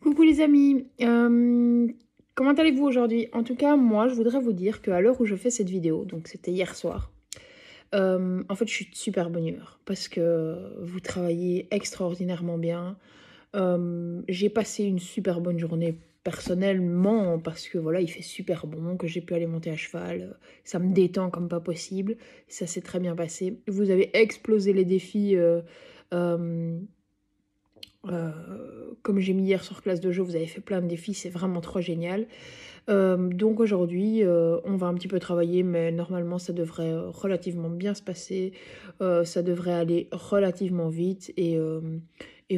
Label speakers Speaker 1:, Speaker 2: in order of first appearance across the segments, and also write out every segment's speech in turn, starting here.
Speaker 1: Coucou les amis, comment allez-vous aujourd'hui? En tout cas, moi, je voudrais vous dire qu'à l'heure où je fais cette vidéo, donc c'était hier soir, en fait, je suis de super bonne humeur parce que vous travaillez extraordinairement bien. J'ai passé une super bonne journée personnellement parce que voilà, il fait super bon, que j'ai pu aller monter à cheval. Ça me détend comme pas possible. Ça s'est très bien passé. Vous avez explosé les défis. Euh, comme j'ai mis hier sur classe de jeu, vous avez fait plein de défis, c'est vraiment trop génial. Donc aujourd'hui, on va un petit peu travailler, mais normalement ça devrait relativement bien se passer. Ça devrait aller relativement vite et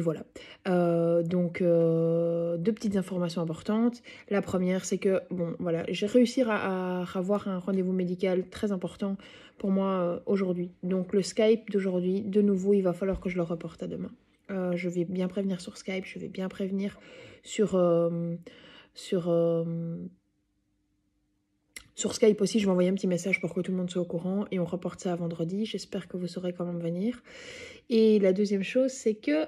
Speaker 1: voilà. Donc deux petites informations importantes. La première, c'est que bon voilà, j'ai réussi à avoir un rendez-vous médical très important pour moi aujourd'hui. Donc le Skype d'aujourd'hui, de nouveau, il va falloir que je le reporte à demain. Je vais bien prévenir sur Skype, je vais bien prévenir sur, sur, sur Skype aussi. Je vais envoyer un petit message pour que tout le monde soit au courant et on reporte ça à vendredi. J'espère que vous saurez quand même venir. Et la deuxième chose, c'est que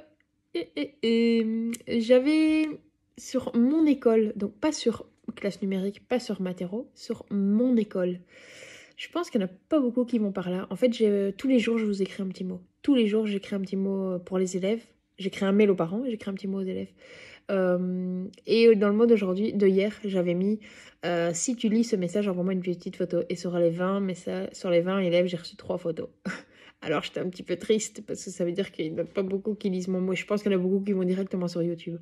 Speaker 1: j'avais sur mon école, donc pas sur classe numérique, pas sur Matero, sur mon école. Je pense qu'il n'y en a pas beaucoup qui vont par là. En fait, tous les jours, je vous écris un petit mot. Tous les jours, j'écris un petit mot pour les élèves. J'écris un mail aux parents et j'écris un petit mot aux élèves. Et dans le mot d'aujourd'hui, de hier, j'avais mis si tu lis ce message, envoie-moi une petite photo. Et sur les 20 messages, sur les 20 élèves, j'ai reçu 3 photos. Alors j'étais un petit peu triste parce que ça veut dire qu'il n'y en a pas beaucoup qui lisent mon mot. Je pense qu'il y en a beaucoup qui vont directement sur YouTube.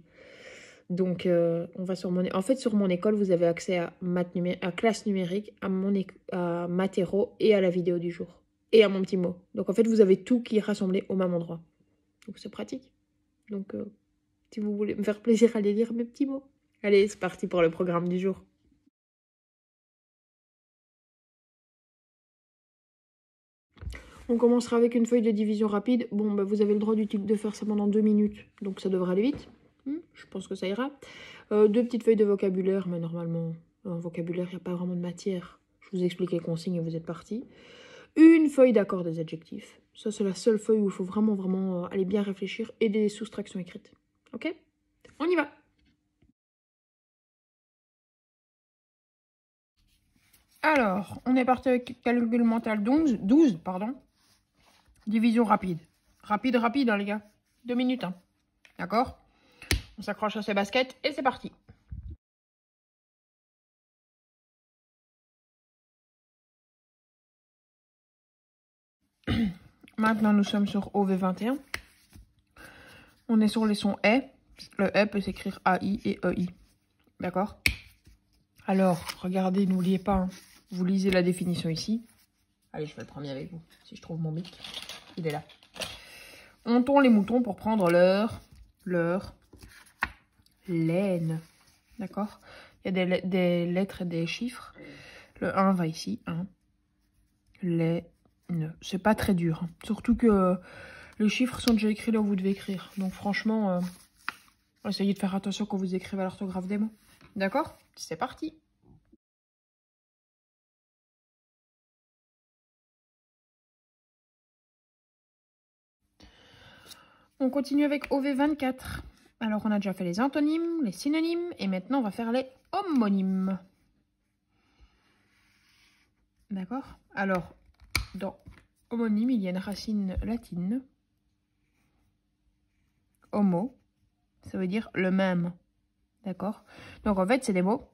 Speaker 1: Donc on va sur mon... En fait, sur mon école, vous avez accès à, à classe numérique, à Matero et à la vidéo du jour. Et à mon petit mot. Donc en fait, vous avez tout qui est rassemblé au même endroit. Donc c'est pratique. Donc si vous voulez me faire plaisir, allez lire mes petits mots. Allez, c'est parti pour le programme du jour. On commencera avec une feuille de division rapide. Bon, bah, vous avez le droit de faire ça pendant 2 minutes, donc ça devrait aller vite. Je pense que ça ira. 2 petites feuilles de vocabulaire, mais normalement, en vocabulaire, il n'y a pas vraiment de matière. Je vous explique les consignes et vous êtes partis. Une feuille d'accord des adjectifs. Ça, c'est la seule feuille où il faut vraiment aller bien réfléchir et des soustractions écrites. Ok? On y va! Alors, on est parti avec calcul mental 12, pardon. Division rapide. Rapide, hein, les gars. 2 minutes, hein. D'accord? On s'accroche à ses baskets et c'est parti. Maintenant, nous sommes sur OV21. On est sur les sons E. Le E peut s'écrire AI et EI. D'accord? Alors, regardez, n'oubliez pas, hein, vous lisez la définition ici. Allez, je fais le premier avec vous, si je trouve mon bic. Il est là. On tond les moutons pour prendre leur laine. D'accord? Il y a des lettres et des chiffres. Le 1 va ici. 1. Laine. C'est pas très dur. Hein. Surtout que les chiffres sont déjà écrits là où vous devez écrire. Donc franchement, essayez de faire attention quand vous écrivez à l'orthographe des mots. D'accord? C'est parti. On continue avec OV24. Alors, on a déjà fait les antonymes, les synonymes, et maintenant, on va faire les homonymes. D'accord? Alors, dans homonyme, il y a une racine latine. Homo, ça veut dire le même. D'accord? Donc, en fait, c'est des mots.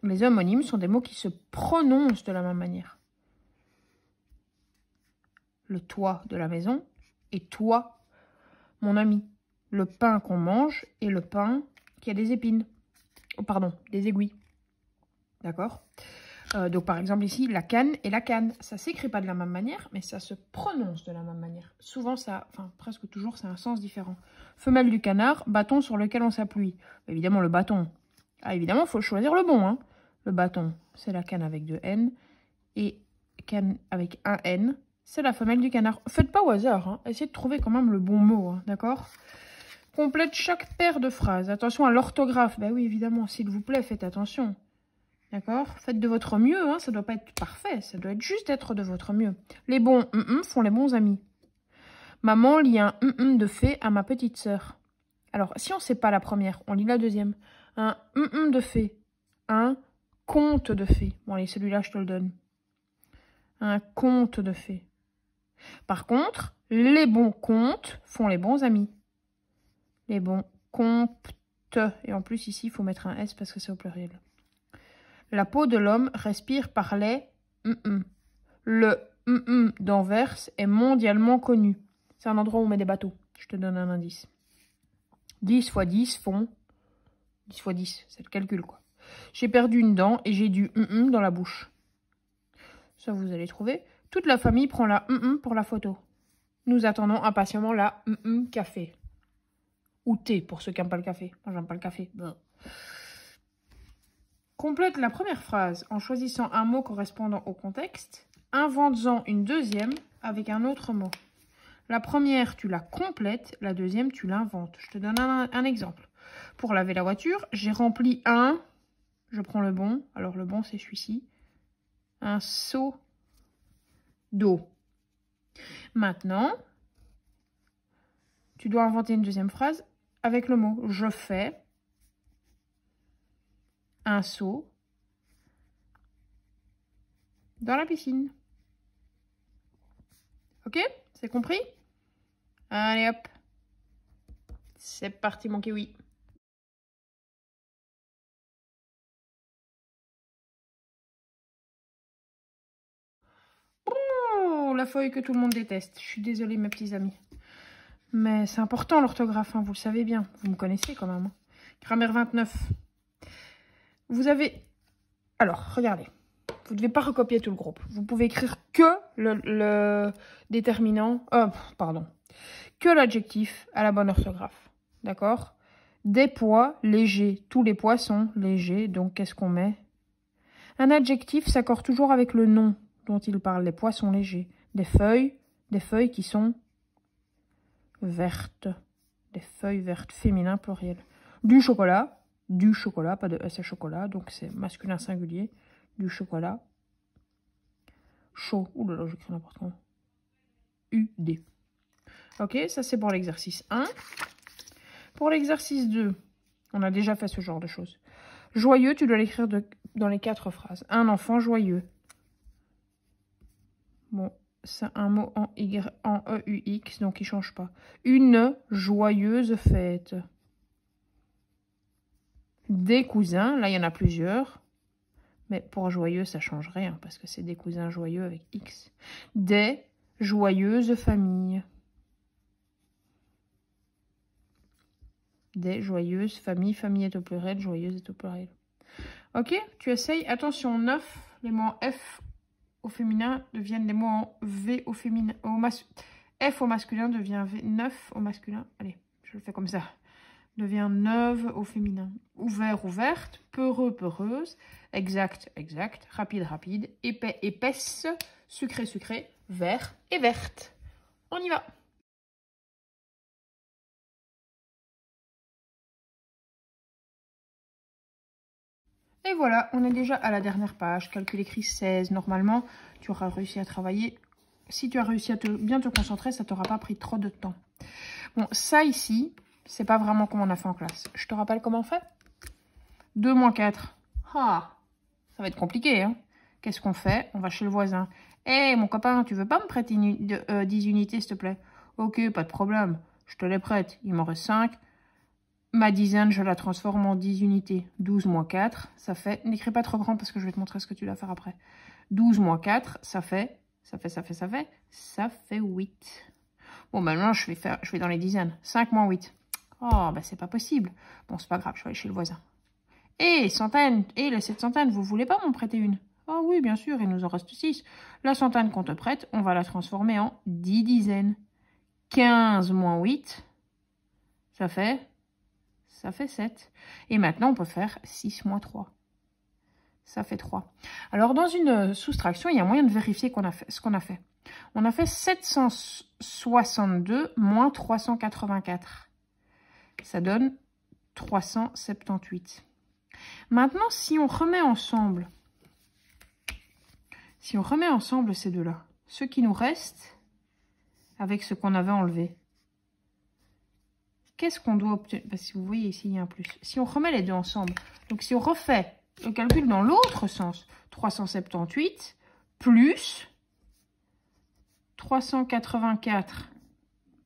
Speaker 1: Les homonymes sont des mots qui se prononcent de la même manière. Le toit de la maison et toi, mon ami. Le pain qu'on mange et le pain qui a des épines. Oh, pardon, des aiguilles. D'accord? Donc, par exemple, ici, la canne et la canne. Ça ne s'écrit pas de la même manière, mais ça se prononce de la même manière. Souvent, presque toujours, c'est un sens différent. Femelle du canard, bâton sur lequel on s'appuie. Évidemment, le bâton. Ah, évidemment, il faut choisir le bon. Hein. Le bâton, c'est la canne avec 2 N. Et canne avec un N, c'est la femelle du canard. Faites pas au hasard. Hein. Essayez de trouver quand même le bon mot. Hein, d'accord? Complète chaque paire de phrases. Attention à l'orthographe. Ben oui, évidemment, s'il vous plaît, faites attention. D'accord? Faites de votre mieux, hein, ça ne doit pas être parfait, ça doit être juste être de votre mieux. Les bons font les bons amis. Maman lit un de fée à ma petite sœur. Alors, si on ne sait pas la première, on lit la deuxième. Un de fée. Un conte de fées. Bon, allez, celui-là, je te le donne. Un conte de fées. Par contre, les bons contes font les bons amis. Les bons contes. Et en plus, ici, il faut mettre un S parce que c'est au pluriel. La peau de l'homme respire par les Le d'Anvers est mondialement connu. C'est un endroit où on met des bateaux. Je te donne un indice. 10 fois 10 font... 10 fois 10, c'est le calcul, quoi. J'ai perdu une dent et j'ai du dans la bouche. Ça, vous allez trouver. Toute la famille prend la pour la photo. Nous attendons impatiemment la café. Ou thé, pour ceux qui n'aiment pas le café. Moi, j'aime pas le café. Bon. Complète la première phrase en choisissant un mot correspondant au contexte. Invente-en une deuxième avec un autre mot. La première, tu la complètes. La deuxième, tu l'inventes. Je te donne un exemple. Pour laver la voiture, j'ai rempli un... Je prends le bon. Alors, le bon, c'est celui-ci. Un seau d'eau. Maintenant, tu dois inventer une deuxième phrase avec le mot « je fais un seau dans la piscine ». Ok? C'est compris? Allez hop. C'est parti mon kiwi. Oh, la feuille que tout le monde déteste. Je suis désolée mes petits amis. Mais c'est important l'orthographe, hein, vous le savez bien. Vous me connaissez quand même. Hein. Grammaire 29. Vous avez... Alors, regardez. Vous ne devez pas recopier tout le groupe. Vous pouvez écrire que le déterminant... pardon. Que l'adjectif à la bonne orthographe. D'accord? Des poids légers. Tous les poids sont légers. Donc, qu'est-ce qu'on met? Un adjectif s'accorde toujours avec le nom dont il parle. Les poids sont légers. Des feuilles qui sont vertes. Des feuilles vertes. Féminin, pluriel. Du chocolat, pas de S à chocolat. Donc, c'est masculin singulier. Du chocolat. Chaud. Ouh là là, j'écris n'importe quoi. UD. Ok, ça c'est pour l'exercice 1. Pour l'exercice 2, on a déjà fait ce genre de choses. Joyeux, tu dois l'écrire dans les 4 phrases. Un enfant joyeux. Bon, c'est un mot en EUX, donc il ne change pas. Une joyeuse fête. Des cousins, là il y en a plusieurs. Mais pour joyeux, ça ne change rien, parce que c'est des cousins joyeux avec X. Des joyeuses familles. Des joyeuses familles. Famille est au pluriel, joyeuse est au pluriel. Ok, tu essayes. Attention, 9, les mots en F au féminin deviennent les mots en V au féminin. F au masculin devient V. 9 au masculin. Allez, je le fais comme ça. Devient 9 au féminin. Ouvert, ouverte. Peureux, peureuse. Exact, exact. Rapide, rapide. Épais, épaisse. Sucré, sucré. Vert et verte. On y va. Et voilà, on est déjà à la dernière page. Calcul écrit 16. Normalement, tu auras réussi à travailler. Si tu as réussi à bien te concentrer, ça t'aura pas pris trop de temps. Bon, ça ici, c'est pas vraiment comme on a fait en classe. Je te rappelle comment on fait? 2 moins 4. Ah, ça va être compliqué, hein. Qu'est-ce qu'on fait? On va chez le voisin. Hé, mon copain, tu veux pas me prêter 10 unités, s'il te plaît? Ok, pas de problème. Je te les prête. Il m'en reste 5. Ma dizaine, je la transforme en 10 unités. 12 moins 4, ça fait... N'écris pas trop grand parce que je vais te montrer ce que tu dois faire après. 12 moins 4, ça fait 8. Bon, maintenant, je vais dans les dizaines. 5 moins 8. Oh, bah c'est pas possible. Bon, c'est pas grave, je vais aller chez le voisin. Et centaine, et les 7 centaines, vous voulez pas m'en prêter une? Oh oui, bien sûr, il nous en reste 6. La centaine qu'on te prête, on va la transformer en 10 dizaines. 15 moins 8, ça fait 7. Et maintenant, on peut faire 6 moins 3. Ça fait 3. Alors, dans une soustraction, il y a moyen de vérifier ce qu'on a fait. On a fait 762 moins 384. Ça donne 378. Maintenant, si on remet ensemble ces deux-là, ce qui nous reste avec ce qu'on avait enlevé,
Speaker 2: qu'est-ce qu'on doit obtenir? Parce que vous voyez ici, il y a un plus. Si on remet les deux ensemble, donc si on refait le calcul dans l'autre sens, 378 plus 384.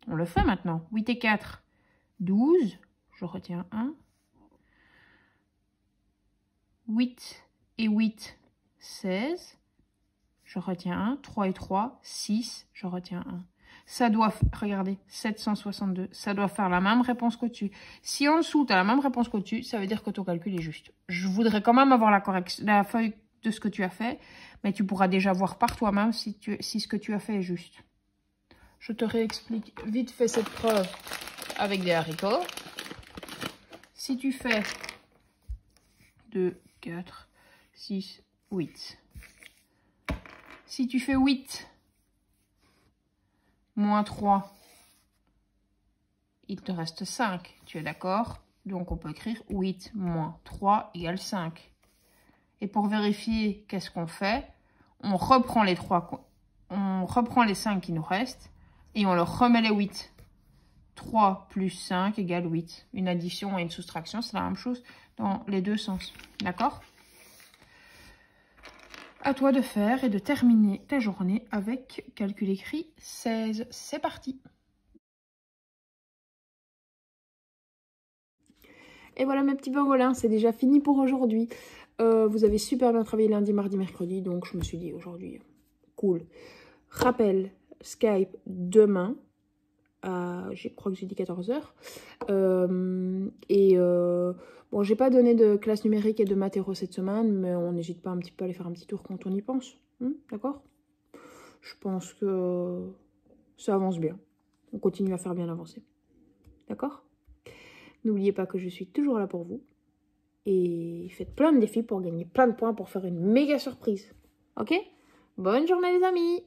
Speaker 2: On le fait maintenant. 8 et 4, 12. Je retiens 1. 8 et 8, 16. Je retiens 1. 3 et 3, 6. Je retiens 1. Ça doit, regardez, 762. Ça doit faire la même réponse qu'au-dessus. Si en dessous, tu as la même réponse qu'au-dessus, ça veut dire que ton calcul est juste. Je voudrais quand même avoir la feuille de ce que tu as fait, mais tu pourras déjà voir par toi-même si ce que tu as fait est juste. Je te réexplique vite fait cette preuve avec des haricots. Si tu fais 2, 4, 6, 8. Si tu fais 8 moins 3, il te reste 5. Tu es d'accord? Donc, on peut écrire 8 moins 3 égale 5. Et pour vérifier qu'est-ce qu'on fait, on reprend les 5 qui nous restent et on leur remet les 8. 3 plus 5 égale 8. Une addition et une soustraction, c'est la même chose dans les deux sens. D'accord? À toi de faire et de terminer ta journée avec calcul écrit 16. C'est parti!
Speaker 1: Et voilà mes petits pangolins, c'est déjà fini pour aujourd'hui. Vous avez super bien travaillé lundi, mardi, mercredi, donc je me suis dit aujourd'hui, cool. Rappel, Skype demain, je crois que j'ai dit 14 h. Bon, j'ai pas donné de classe numérique et de mathéro cette semaine, mais on n'hésite pas un petit peu à aller faire un petit tour quand on y pense. D'accord? Je pense que ça avance bien. On continue à faire bien avancer. D'accord? N'oubliez pas que je suis toujours là pour vous. Et faites plein de défis pour gagner plein de points pour faire une méga surprise. Ok? Bonne journée les amis!